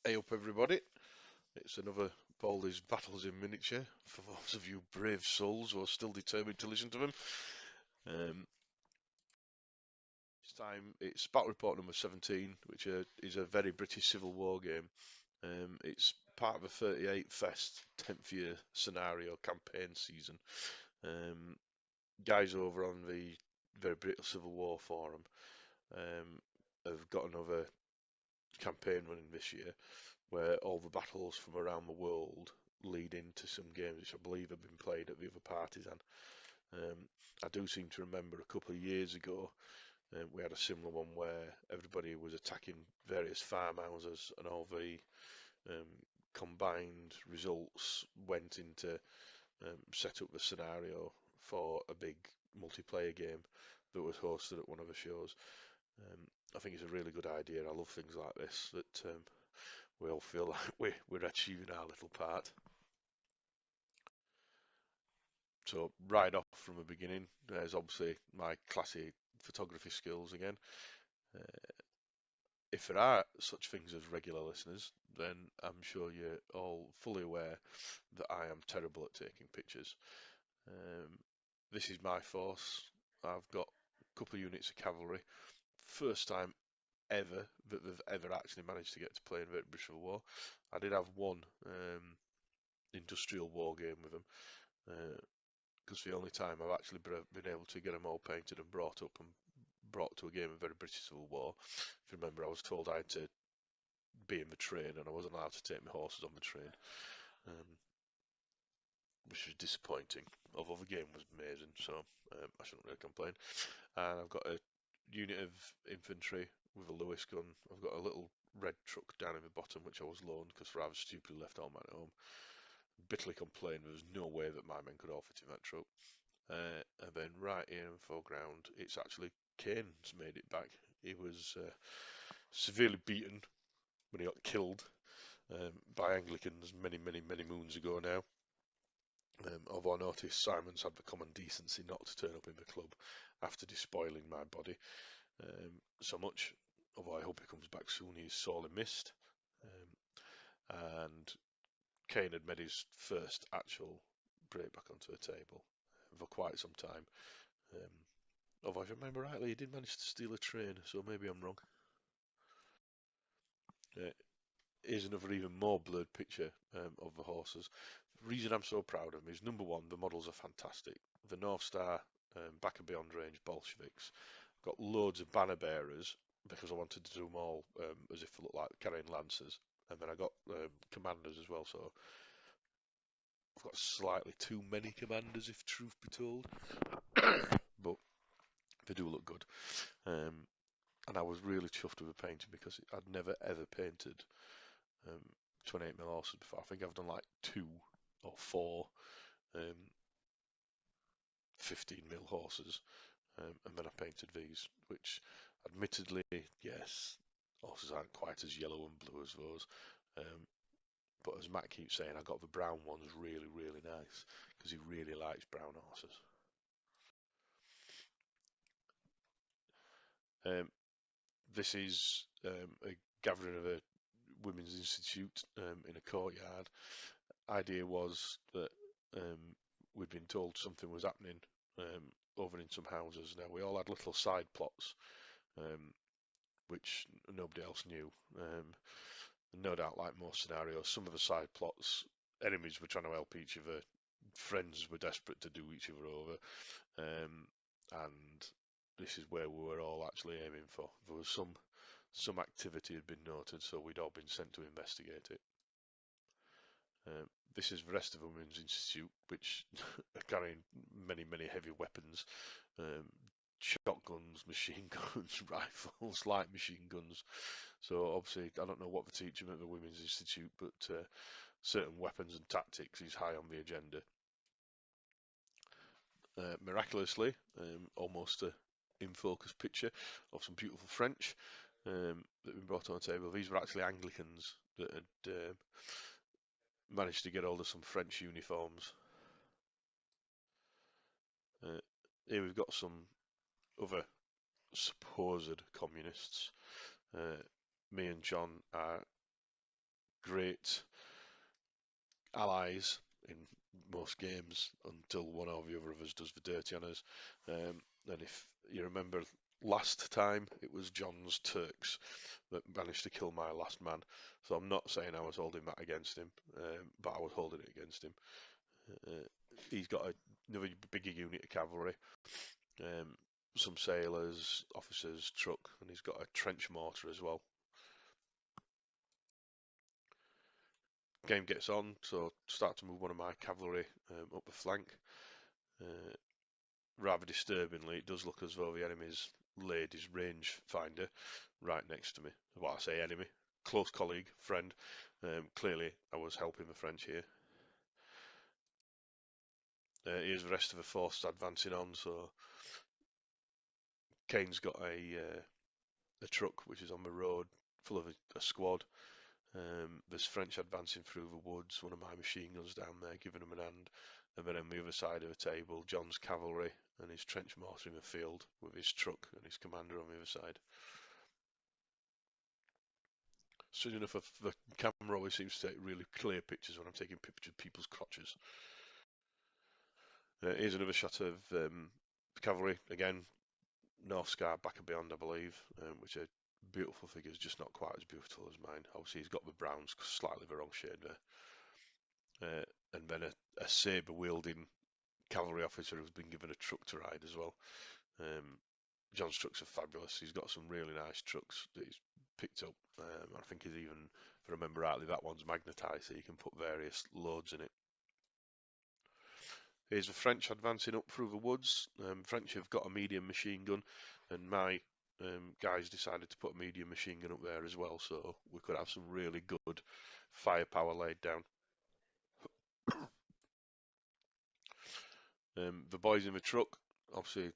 Hey up everybody, it's another Baldy's Battles in Miniature for those of you brave souls who are still determined to listen to them. Um, this time it's Battle Report number 17, which is a very British Civil War game. It's part of a 38 Fest 10th year scenario campaign season. Um, Guys over on the Very British Civil War forum have got another campaign running this year where all the battles from around the world lead into some games which I believe have been played at the other partisan. I do seem to remember a couple of years ago we had a similar one where everybody was attacking various farmhouses and all the um, combined results went into set up the scenario for a big multiplayer game that was hosted at one of the shows. I think it's a really good idea. I love things like this that we all feel like we're achieving our little part. So right off from the beginning, there's obviously my classic photography skills again. Uh, if there are such things as regular listeners, then I'm sure you're all fully aware that I am terrible at taking pictures. Um, this is my force. I've got a couple of units of cavalry. First time ever that they've ever actually managed to get to play in the British Civil War. I did have one industrial war game with them, because the only time I've actually been able to get them all painted and brought up and brought to a game of very British Civil War. If you remember, I was told I had to be in the train and I wasn't allowed to take my horses on the train, um, which was disappointing. Although the game was amazing, so I shouldn't really complain. And I've got a unit of infantry with a Lewis gun. I've got a little red truck down in the bottom, which I was loaned because rather stupidly left all mine at home. Bitterly complained there was no way that my men could all fit in that truck. And then right here in the foreground, it's actually Kane's made it back. He was severely beaten when he got killed by Anglicans many, many, many moons ago now. Although I noticed Simon's had the common decency not to turn up in the club after despoiling my body so much. Although I hope he comes back soon, he's sorely missed. And Kane had made his first actual break back onto the table for quite some time. Um, Although, if I remember rightly, he did manage to steal a train, so maybe I'm wrong. Uh, Here's another even more blurred picture of the horses. The reason I'm so proud of them is number one, the models are fantastic. The North Star, back and beyond range Bolsheviks. Got loads of banner bearers because I wanted to do them all as if they look like carrying lancers. And then I got commanders as well, so I've got slightly too many commanders, if truth be told. But they do look good. Um, and I was really chuffed with the painting because I'd never ever painted 28mm horses before. I think I've done like 2 or 4 um, 15mm horses, and then I painted these, which admittedly, yes, horses aren't quite as yellow and blue as those. Um, but as Matt keeps saying, I got the brown ones really, really nice because he really likes brown horses. Um, this is a gathering of a women's institute in a courtyard. Idea was that we'd been told something was happening over in some houses. Now we all had little side plots, um, which nobody else knew. No doubt, like most scenarios, some of the side plots, enemies were trying to help each other, friends were desperate to do each other over, and this is where we were all actually aiming for. There was some activity had been noted, so we'd all been sent to investigate it. Uh, this is the rest of the Women's Institute, which are carrying many, many heavy weapons, um, shotguns, machine guns, rifles, light machine guns. So obviously, I don't know what they teach them at the Women's Institute, but certain weapons and tactics is high on the agenda. Miraculously, almost a in focus picture of some beautiful French that have been brought on the table. These were actually Anglicans that had managed to get hold of some French uniforms. Uh, Here we've got some other supposed communists. Me and John are great allies in most games until one or the other of us does the dirty on us. And if you remember last time, it was John's Turks that managed to kill my last man. So I'm not saying I was holding that against him, but I was holding it against him. He's got another bigger unit of cavalry, some sailors, officers, truck, and he's got a trench mortar as well. Game gets on, so start to move one of my cavalry up the flank. Rather disturbingly, it does look as though the enemy's laid his range finder right next to me. Well, I say enemy, close colleague, friend. Clearly, I was helping the French here. Here's the rest of the force advancing on. So Kane's got a truck which is on the road, full of a squad. There's French advancing through the woods. One of my machine guns down there, giving them an hand. And then on the other side of the table, John's cavalry and his trench mortar in the field with his truck and his commander on the other side. Soon enough, the camera always seems to take really clear pictures when I'm taking pictures of people's crotches. Here's another shot of cavalry. Again, North Scar back and beyond, I believe, which are beautiful figures, just not quite as beautiful as mine. Obviously, he's got the browns, slightly the wrong shade there. And then a sabre-wielding cavalry officer who's been given a truck to ride as well. John's trucks are fabulous. He's got some really nice trucks that he's picked up. I think he's even, if I remember rightly, that one's magnetised, so you can put various loads in it. Here's the French advancing up through the woods. French have got a medium machine gun, and my guys decided to put a medium machine gun up there as well, so we could have some really good firepower laid down. The boys in the truck, obviously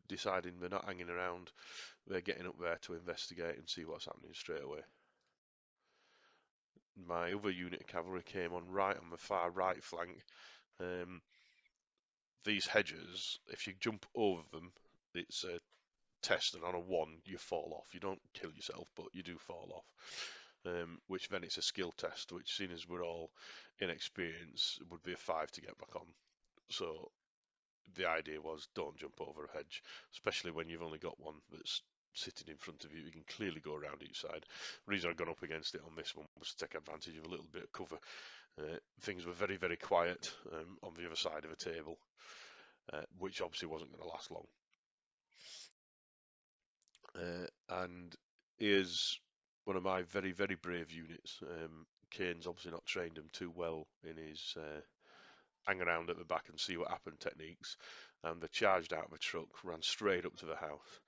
deciding they're not hanging around, they're getting up there to investigate and see what's happening straight away. My other unit of cavalry came on right on the far right flank. These hedges, if you jump over them, it's a test, and on a 1 you fall off. You don't kill yourself, but you do fall off. Which then it's a skill test, which, seeing as we're all inexperienced, would be a 5 to get back on. So the idea was, don't jump over a hedge, especially when you've only got one that's sitting in front of you. You can clearly go around each side. The reason I've gone up against it on this one was to take advantage of a little bit of cover. Things were very, very quiet on the other side of the table, which obviously wasn't going to last long. And here's one of my very, very brave units. Kane's obviously not trained him too well in his hang around at the back and see what happened techniques, and they charged out of the truck, ran straight up to the house.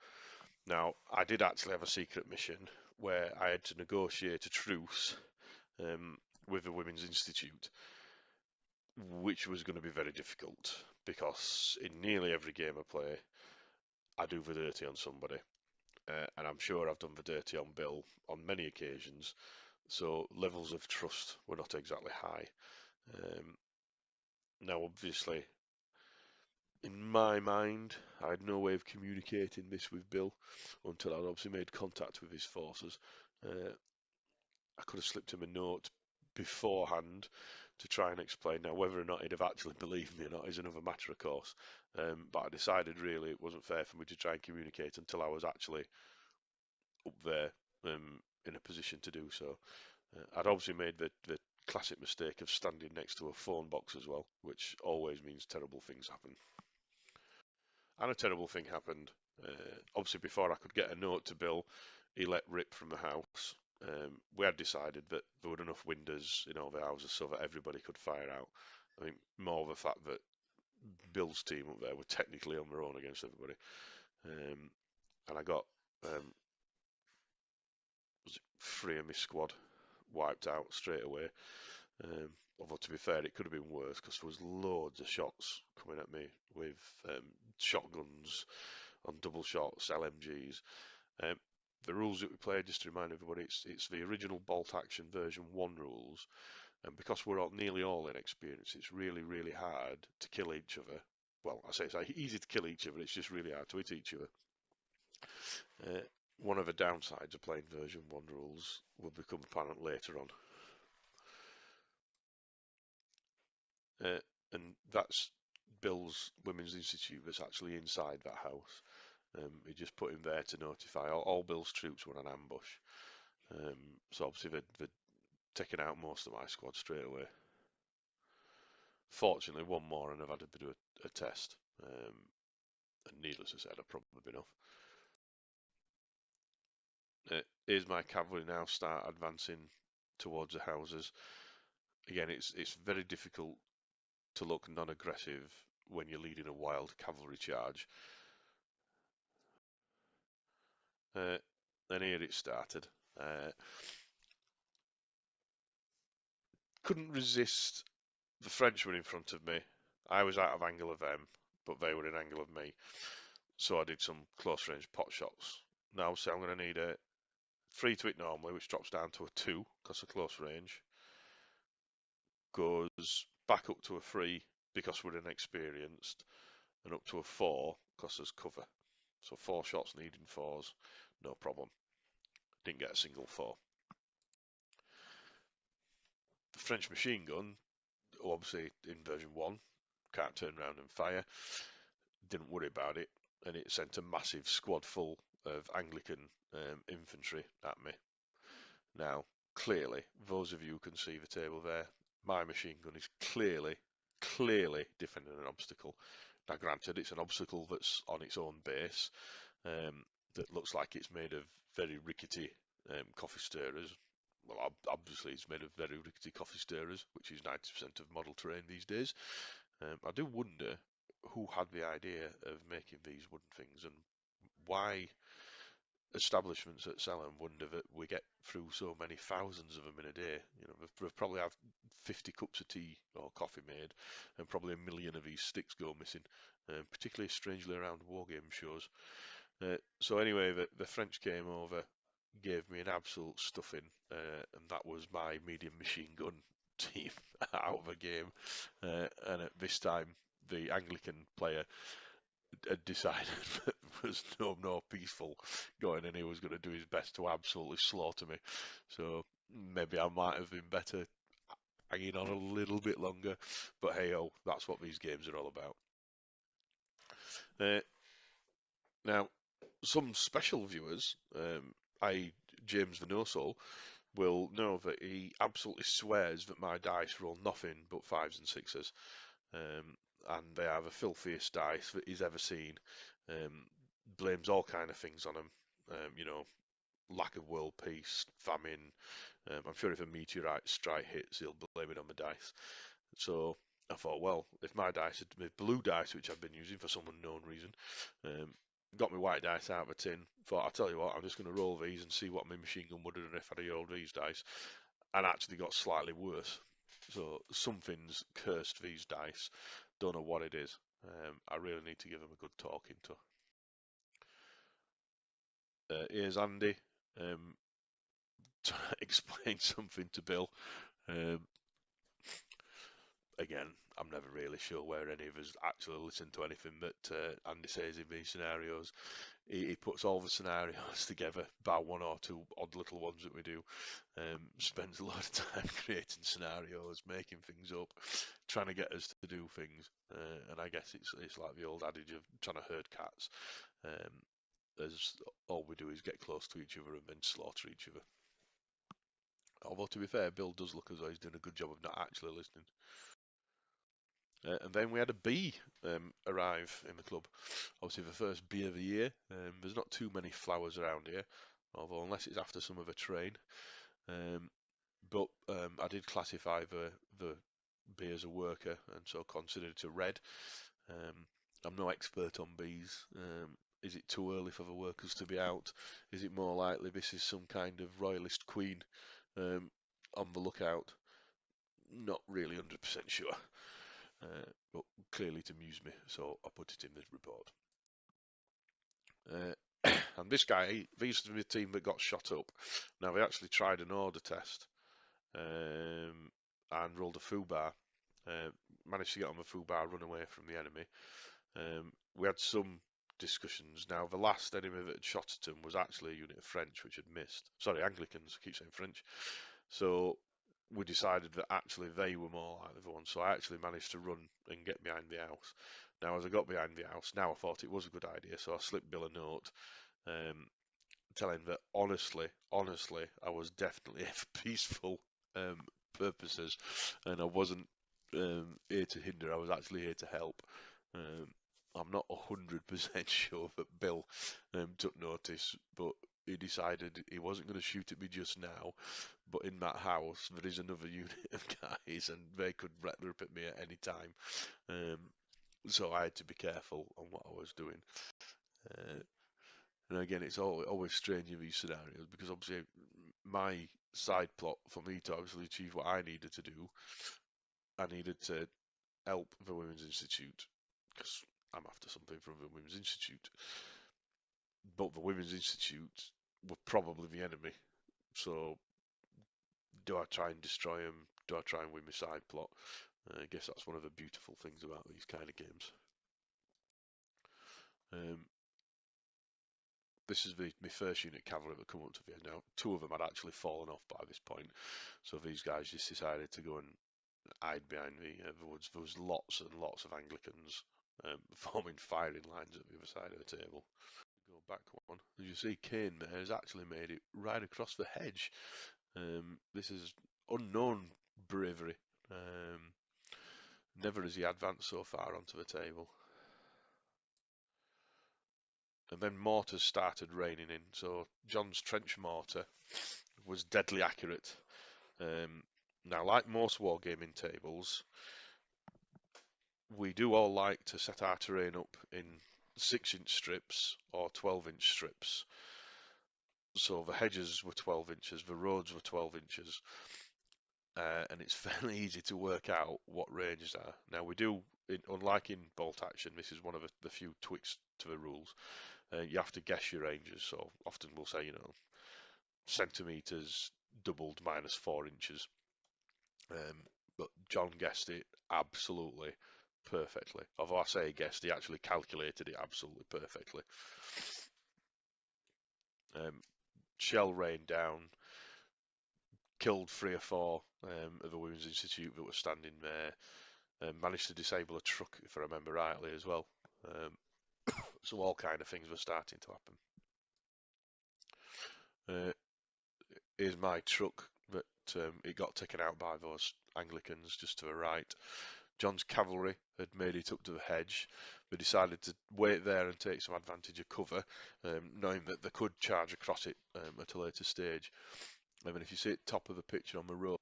Now, I did actually have a secret mission where I had to negotiate a truce with the Women's Institute, which was going to be very difficult because in nearly every game I play, I do the dirty on somebody. And I'm sure I've done the dirty on Bill on many occasions, so levels of trust were not exactly high. Now, obviously, in my mind, I had no way of communicating this with Bill until I'd obviously made contact with his forces. I could have slipped him a note beforehand to try and explain. Now, whether or not he'd have actually believed me or not is another matter, of course. But I decided really it wasn't fair for me to try and communicate until I was actually up there in a position to do so. I'd obviously made the classic mistake of standing next to a phone box as well, which always means terrible things happen. And a terrible thing happened. Obviously, before I could get a note to Bill, he let rip from the house. We had decided that there were enough windows in all the houses so that everybody could fire out. I think more the fact that Bill's team up there were technically on their own against everybody. And I got was it 3 of my squad wiped out straight away. Although, to be fair, it could have been worse because there was loads of shots coming at me with shotguns on double shots, LMGs. The rules that we played, just to remind everybody, it's the original bolt action version 1 rules, and because we're nearly all inexperienced, it's really, really hard to kill each other. Well, I say it's easy to kill each other, it's just really hard to hit each other. One of the downsides of playing version 1 rules will become apparent later on. And that's Bill's Women's Institute that's actually inside that house. He just put him there to notify. All Bill's troops were on ambush. So obviously they'd taken out most of my squad straight away. Fortunately, one more and I've had to do a test. And needless to say, I've probably been off. Here's my cavalry now start advancing towards the houses. Again, it's very difficult to look non-aggressive when you're leading a wild cavalry charge. And here it started. Couldn't resist. The French were in front of me. I was out of angle of them, but they were in angle of me. So I did some close range pot shots. Now, so I'm going to need a 3 to it normally, which drops down to a 2 because of close range. Goes back up to a 3 because we're inexperienced, and up to a 4 because there's cover. So 4 shots needing 4s, no problem. Didn't get a single 4. The French machine gun, obviously in version 1, can't turn around and fire. Didn't worry about it, and it sent a massive squad full of Anglican infantry at me. Now, clearly, those of you who can see the table there, my machine gun is clearly defending an obstacle. Now, granted, it's an obstacle that's on its own base, that looks like it's made of very rickety coffee stirrers. Well, obviously, it's made of very rickety coffee stirrers, which is 90% of model terrain these days. I do wonder who had the idea of making these wooden things and why establishments that sell them wonder that we get through so many thousands of them in a day. You know, we've probably have 50 cups of tea or coffee made, and probably a million of these sticks go missing, particularly strangely around war game shows. So anyway, the French came over, gave me an absolute stuffing, and that was my medium machine gun team out of a game. And at this time, the Anglican player had decided that there was no more peaceful going, and he was going to do his best to absolutely slaughter me. So maybe I might have been better hanging on a little bit longer, but hey oh, that's what these games are all about. Now, some special viewers, i.e. James the No Soul, will know that he absolutely swears that my dice roll nothing but 5s and 6s. And they are the filthiest dice that he's ever seen. Blames all kind of things on them. You know, lack of world peace, famine. I'm sure if a meteorite strike hits, he'll blame it on the dice. So I thought, well, if my dice, my blue dice, which I've been using for some unknown reason, got my white dice out of a tin, thought, I'll tell you what, I'm just going to roll these and see what my machine gun would have done if I'd rolled these dice, and actually got slightly worse. So something's cursed these dice. Don't know what it is. I really need to give them a good talking to. Here's Andy trying to explain something to Bill. Again, I'm never really sure where any of us actually listen to anything that Andy says in these scenarios. He puts all the scenarios together, bar one or two odd little ones that we do. Spends a lot of time creating scenarios, making things up, trying to get us to do things. And I guess it's like the old adage of trying to herd cats. As all we do is get close to each other and then slaughter each other. Although to be fair, Bill does look as though he's doing a good job of not actually listening. And then we had a bee arrive in the club. Obviously, the first bee of the year. There's not too many flowers around here, although unless it's after some of a train. But I did classify the bee as a worker, and so considered it a red. I'm no expert on bees. Is it too early for the workers to be out? Is it more likely this is some kind of royalist queen on the lookout? Not really 100% sure. But clearly to amuse me, so I put it in this report. And this guy, these are the team that got shot up. Now, they actually tried an order test and rolled a foo bar. Managed to get on the foo bar, run away from the enemy. We had some discussions. Now, the last enemy that had shot at him was actually a unit of French, which had missed. Sorry, Anglicans, I keep saying French. So we decided that actually they were more like the other one, so I actually managed to run and get behind the house. Now, as I got behind the house, now I thought it was a good idea, so I slipped Bill a note, telling that honestly, I was definitely for peaceful um, purposes, and I wasn't here to hinder. I was actually here to help. Um, I'm not 100% sure that Bill took notice, but he decided he wasn't going to shoot at me just now. But in that house, there is another unit of guys, and they could rip at me at any time. Um, so I had to be careful on what I was doing. And again, it's always strange in these scenarios because obviously my side plot for me to obviously achieve what I needed to do, I needed to help the Women's Institute because I'm after something from the Women's Institute. But the Women's Institute were probably the enemy. So do I try and destroy them? Do I try and win my side plot? I guess that's one of the beautiful things about these kind of games. This is my first unit cavalry that come up to the end. Now, two of them had actually fallen off by this point, so these guys just decided to go and hide behind the woods. There was lots and lots of Anglicans forming firing lines at the other side of the table. Go back one. As you see, Kane there has actually made it right across the hedge. This is unknown bravery. Never has he advanced so far onto the table. And then mortars started raining in. So John's trench mortar was deadly accurate. Now, like most wargaming tables, we do all like to set our terrain up in 6-inch strips or 12-inch strips. So the hedges were 12 inches, the roads were 12 inches, and it's fairly easy to work out what ranges are. Now, we do, unlike in bolt action, this is one of the few tweaks to the rules. You have to guess your ranges, so often we'll say, centimetres doubled minus 4 inches. But John guessed it absolutely perfectly. Although I say he guessed, he actually calculated it absolutely perfectly. Shell rained down, killed 3 or 4 of the Women's Institute that were standing there, managed to disable a truck, if I remember rightly, as well. So all kind of things were starting to happen. Here's my truck that it got taken out by those Anglicans just to the right. John's cavalry had made it up to the hedge. They decided to wait there and take some advantage of cover, knowing that they could charge across it at a later stage. And if you see at the top of the picture on the road,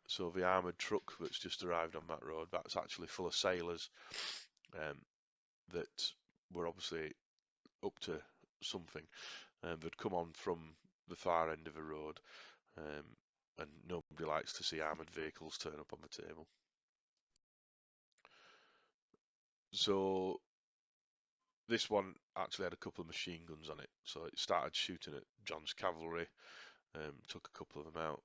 so the armoured truck that's just arrived on that road, that's actually full of sailors that were obviously up to something. They'd come on from the far end of the road, and nobody likes to see armoured vehicles turn up on the table. So this one actually had a couple of machine guns on it, so it started shooting at John's cavalry, took a couple of them out,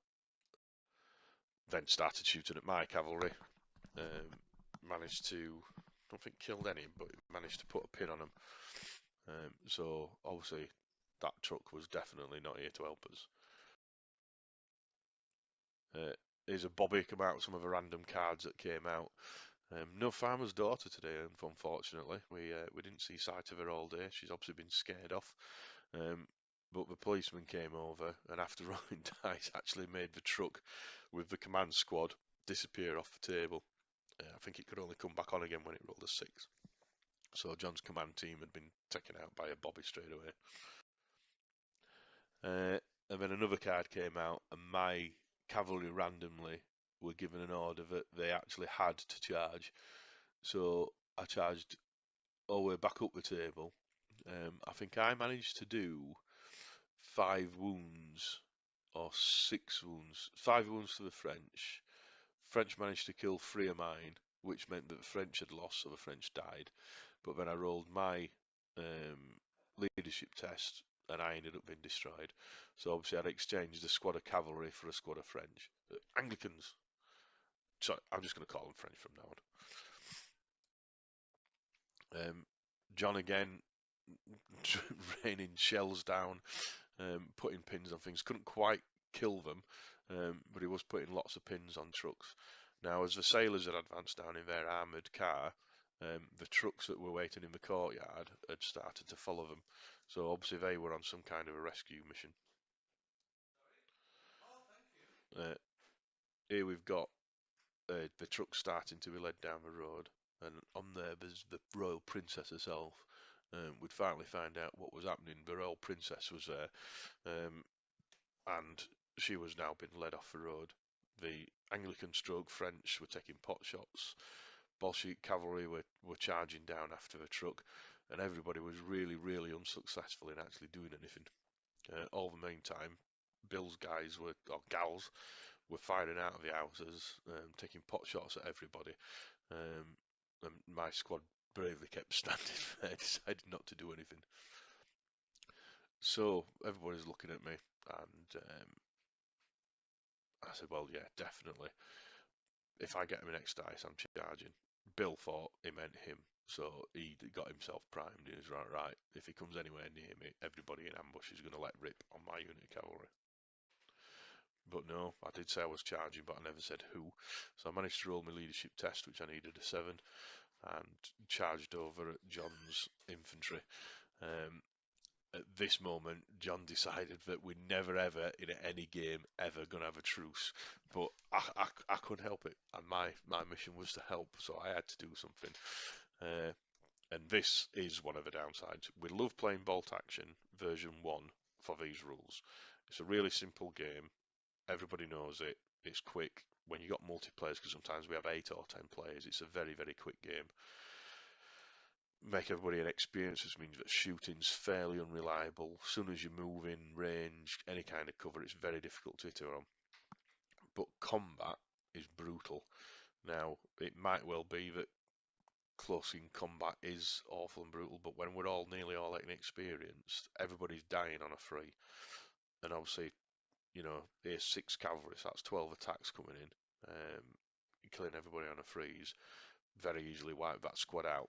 then started shooting at my cavalry, managed to, I don't think killed any, but managed to put a pin on them. So obviously that truck was definitely not here to help us. Here's a Bobby come out, some of the random cards that came out. No farmer's daughter today, unfortunately. We didn't see sight of her all day. She's obviously been scared off. But the policeman came over and after rolling dice actually made the truck with the command squad disappear off the table. I think it could only come back on again when it rolled a 6. So John's command team had been taken out by a Bobby straight away. And then another card came out and my cavalry randomly were given an order that they actually had to charge. So I charged all the way back up the table. I think I managed to do 5 wounds or 6 wounds. 5 wounds to the French. French managed to kill 3 of mine, which meant that the French had lost, so the French died. But then I rolled my leadership test, and I ended up being destroyed. So obviously I'd exchanged a squad of cavalry for a squad of French. Anglicans. Sorry, I'm just going to call them French from now on. John again raining shells down, putting pins on things. Couldn't quite kill them, but he was putting lots of pins on trucks. Now, as the sailors had advanced down in their armoured car, the trucks that were waiting in the courtyard had started to follow them. So obviously they were on some kind of a rescue mission. Here we've got the truck starting to be led down the road, and on there's the royal princess herself. We'd finally find out what was happening. The royal princess was there, and she was now being led off the road. The Anglican stroke French were taking pot shots. Bolshevik cavalry were charging down after the truck, and everybody was really, really unsuccessful in actually doing anything. All the meantime, Bill's guys or gals, were firing out of the houses, taking pot shots at everybody. And my squad bravely kept standing there, decided not to do anything. So everybody's looking at me, and I said, well, yeah, definitely. If I get him next dice, I'm charging. Bill thought he meant him, so he got himself primed. He was right. If he comes anywhere near me, everybody in ambush is going to let rip on my unit of cavalry. But no, I did say I was charging, but I never said who. So I managed to roll my leadership test, which I needed a 7, and charged over at John's infantry. At this moment, John decided that we're never ever in any game ever going to have a truce. But I couldn't help it, and my mission was to help, so I had to do something. And this is one of the downsides. We love playing Bolt Action version 1 for these rules. It's a really simple game. Everybody knows it. It's quick. When you got multiplayers, because sometimes we have 8 or 10 players, it's a very, very quick game. Make everybody inexperienced, which means that shooting's fairly unreliable. As soon as you move in range, any kind of cover, it's very difficult to hit her on. But combat is brutal. Now, it might well be that close-in combat is awful and brutal, but when we're nearly all inexperienced, everybody's dying on a free. And obviously, you know, here's 6 cavalry, so that's 12 attacks coming in. Killing everybody on a freeze, very easily wipe that squad out.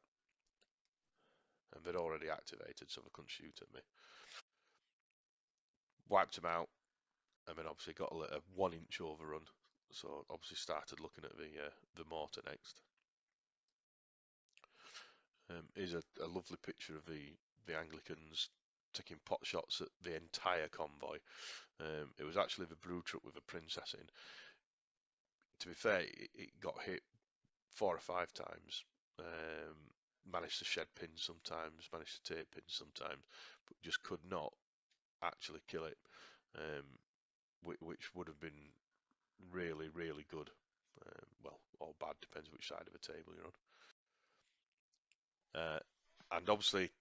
And they'd already activated, so they couldn't shoot at me. Wiped them out, and then obviously got a 1-inch overrun. So obviously started looking at the mortar next. Here's a lovely picture of the Anglicans taking pot shots at the entire convoy. It was actually the brew truck with the princess in. To be fair, it got hit 4 or 5 times. Managed to shed pins sometimes, managed to take pins sometimes, but just could not actually kill it, which would have been really, really good. Well, or bad, depends which side of the table you're on. And obviously,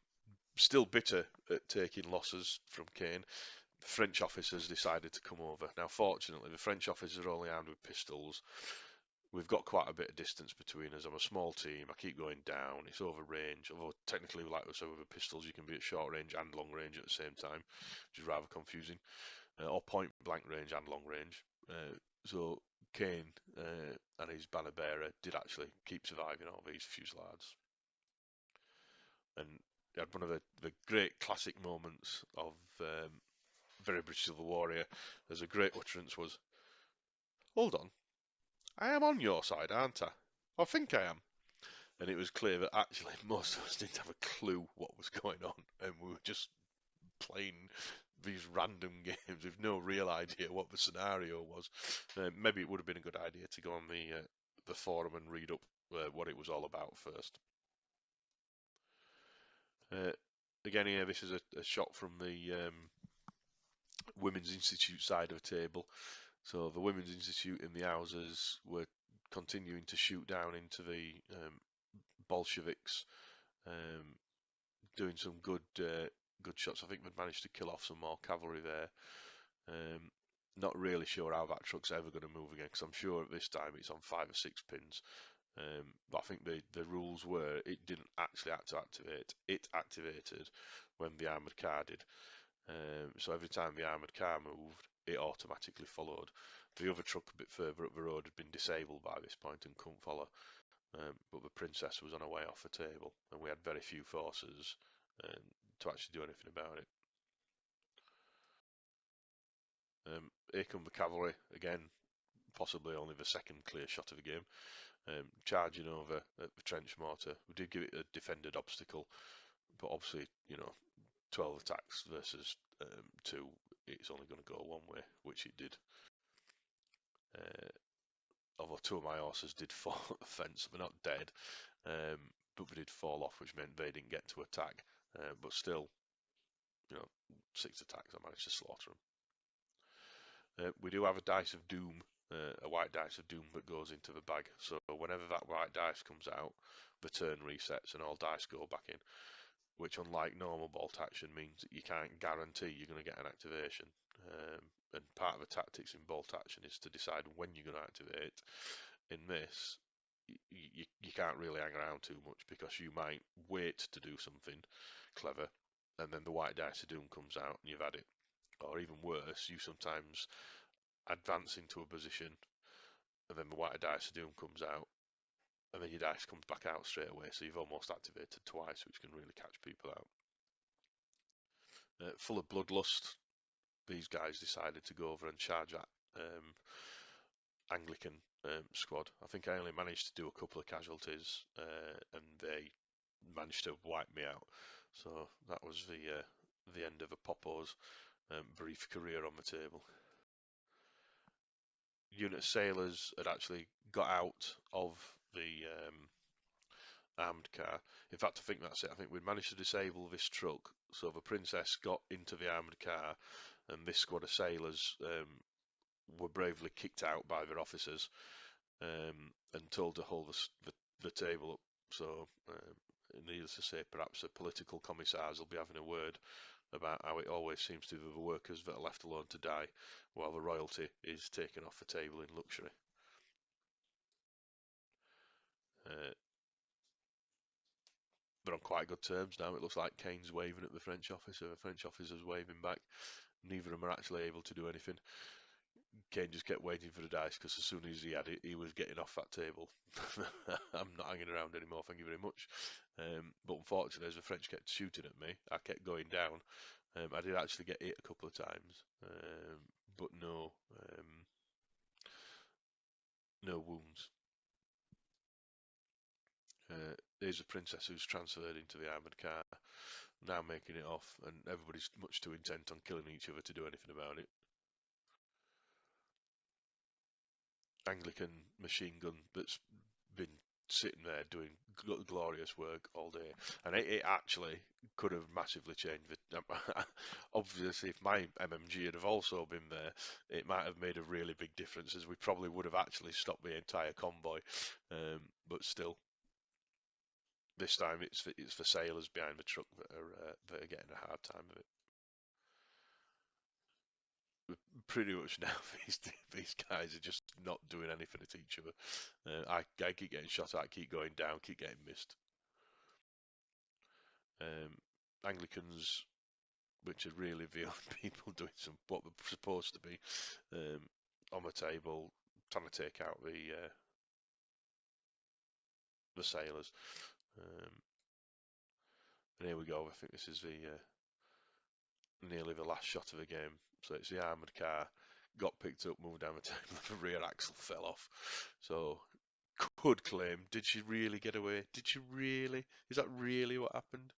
still bitter at taking losses from Kane, the French officers decided to come over. Now, fortunately, the French officers are only armed with pistols. We've got quite a bit of distance between us. I'm a small team. I keep going down. It's over range. Although technically, like I said, with the pistols, you can be at short range and long range at the same time, which is rather confusing. Or point blank range and long range. So Kane and his banner bearer did actually keep surviving all these fusillades. And he had one of the great classic moments of Very British Civil Warrior. There's a great utterance was, "Hold on, I am on your side, aren't I? I think I am." And it was clear that actually most of us didn't have a clue what was going on, and we were just playing these random games with no real idea what the scenario was. Maybe it would have been a good idea to go on the forum and read up what it was all about first. Again, here, this is a shot from the Women's Institute side of the table. So the Women's Institute in the houses were continuing to shoot down into the Bolsheviks, doing some good shots. I think they've managed to kill off some more cavalry there. Not really sure how that truck's ever going to move again, because I'm sure at this time it's on 5 or 6 pins. But I think the rules were it didn't actually have to activate. It activated when the armoured car did. So every time the armoured car moved, it automatically followed. The other truck a bit further up the road had been disabled by this point and couldn't follow. but the princess was on her way off the table, and we had very few forces to actually do anything about it. Here come the cavalry again, possibly only the second clear shot of the game, charging over at the trench mortar. We did give it a defended obstacle, but obviously, 12 attacks versus 2, it's only going to go one way, which it did. Although 2 of my horses did fall at the fence, they're not dead, but they did fall off, which meant they didn't get to attack. But still, 6 attacks, I managed to slaughter them. We do have a dice of doom, a white dice of doom that goes into the bag. So whenever that white dice comes out, the turn resets and all dice go back in, which, unlike normal bolt action, means that you can't guarantee you're going to get an activation. And part of the tactics in bolt action is to decide when you're going to activate. In this, you can't really hang around too much, because you might wait to do something clever, and then the white dice of doom comes out and you've had it. Or even worse, you sometimes advance into a position, and then the white dice of doom comes out, and then your dice comes back out straight away, so you've almost activated twice, which can really catch people out. Full of bloodlust, these guys decided to go over and charge that Anglican squad. I think I only managed to do a couple of casualties, and they managed to wipe me out. So that was the end of a Popo's brief career on the table. Unit sailors had actually got out of the armoured car. In fact, I think that's it. I think we managed to disable this truck, so the princess got into the armoured car, and this squad of sailors were bravely kicked out by their officers and told to hold the table up. So, needless to say, perhaps the political commissars will be having a word about how it always seems to be the workers that are left alone to die, while the royalty is taken off the table in luxury. They're on quite good terms now. It looks like Kane's waving at the French officer, the French officer's waving back. Neither of them are actually able to do anything. Kane just kept waiting for the dice, because as soon as he had it, he was getting off that table. I'm not hanging around anymore, thank you very much. But unfortunately, as the French kept shooting at me, I kept going down. I did actually get hit a couple of times, but no wounds. Here's a princess who's transferred into the armoured car, now making it off, and everybody's much too intent on killing each other to do anything about it. Anglican machine gun that's been sitting there doing glorious work all day, and it actually could have massively changed it. Obviously, if my MMG had have also been there, it might have made a really big difference, as we probably would have actually stopped the entire convoy. But still, this time it's the sailors behind the truck that are getting a hard time of it. Pretty much now, these guys are just not doing anything at each other. I keep getting shot at, keep going down, keep getting missed. Anglicans, which are really the only people doing what they're supposed to be, on the table, trying to take out the sailors. And here we go. I think this is nearly the last shot of the game. So it's the armoured car, got picked up, moved down the table, the rear axle fell off. So could claim, did she really get away? Did she really? Is that really what happened?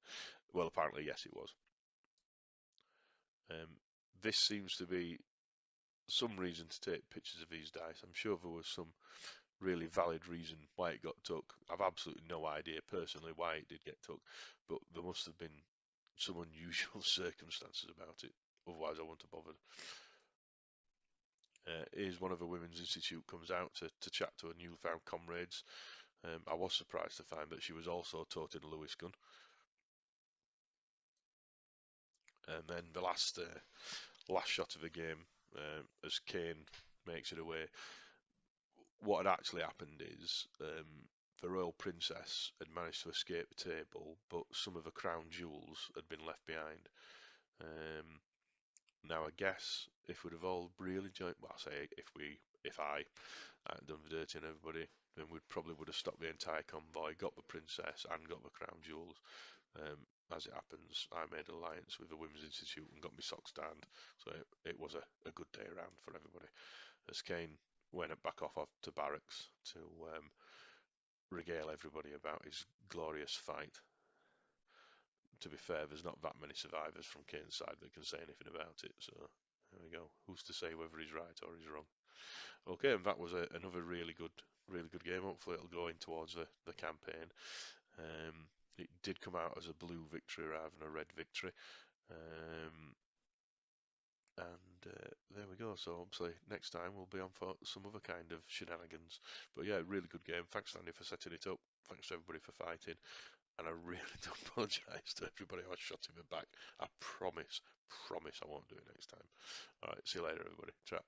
Well, apparently, yes, it was. This seems to be some reason to take pictures of these dice. I'm sure there was some really valid reason why it got took. I've absolutely no idea personally why it did get took, but there must have been some unusual circumstances about it. Otherwise, I wouldn't have bothered. Here's one of the Women's Institute comes out to chat to her newfound comrades. I was surprised to find that she was also toting a Lewis gun. And then the last shot of the game, as Kane makes it away, what had actually happened is the royal princess had managed to escape the table, but some of the crown jewels had been left behind. Now, I guess if we'd have all really joined, well, I say if I hadn't done the dirty on everybody, then we probably would have stopped the entire convoy, got the princess and got the crown jewels. As it happens, I made an alliance with the Women's Institute and got my socks darned, so it was a good day around for everybody. As Kane went back off to barracks to regale everybody about his glorious fight. To be fair, there's not that many survivors from Kane's side that can say anything about it, so there we go. Who's to say whether he's right or he's wrong? Okay, and that was another really good game. Hopefully it'll go in towards the campaign. It did come out as a blue victory rather than a red victory. And there we go. So obviously next time we'll be on for some other kind of shenanigans. But yeah, really good game. Thanks, Andy, for setting it up. Thanks to everybody for fighting. And I really do apologise to everybody I shot in the back. I promise I won't do it next time. Alright, see you later, everybody. Chat.